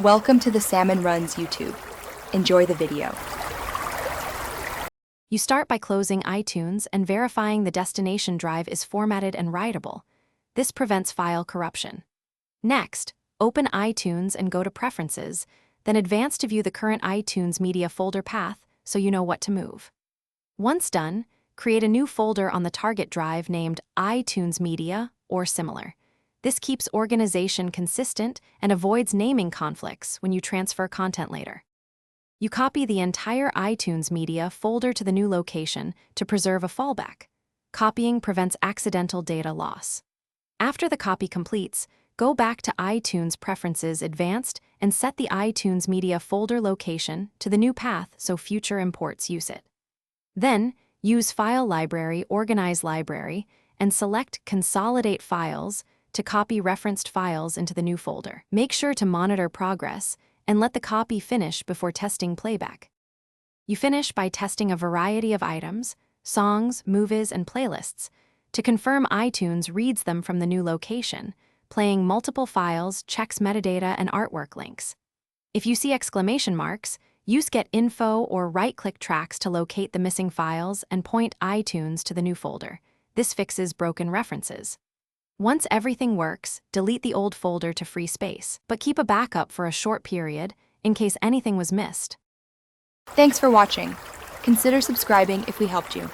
Welcome to the Salmon Runs YouTube. Enjoy the video. You start by closing iTunes and verifying the destination drive is formatted and writable. This prevents file corruption. Next, open iTunes and go to Preferences, then advance to view the current iTunes media folder path so you know what to move. Once done, create a new folder on the target drive named iTunes Media or similar. This keeps organization consistent and avoids naming conflicts when you transfer content later. You copy the entire iTunes Media folder to the new location to preserve a fallback. Copying prevents accidental data loss. After the copy completes, go back to iTunes Preferences Advanced and set the iTunes Media folder location to the new path so future imports use it. Then, use File Library, Organize Library, and select Consolidate Files to copy referenced files into the new folder. Make sure to monitor progress and let the copy finish before testing playback. You finish by testing a variety of items, songs, movies, and playlists to confirm iTunes reads them from the new location, playing multiple files, checks metadata, and artwork links. If you see exclamation marks, use Get Info or right-click tracks to locate the missing files and point iTunes to the new folder. This fixes broken references. Once everything works, delete the old folder to free space, but keep a backup for a short period in case anything was missed. Thanks for watching. Consider subscribing if we helped you.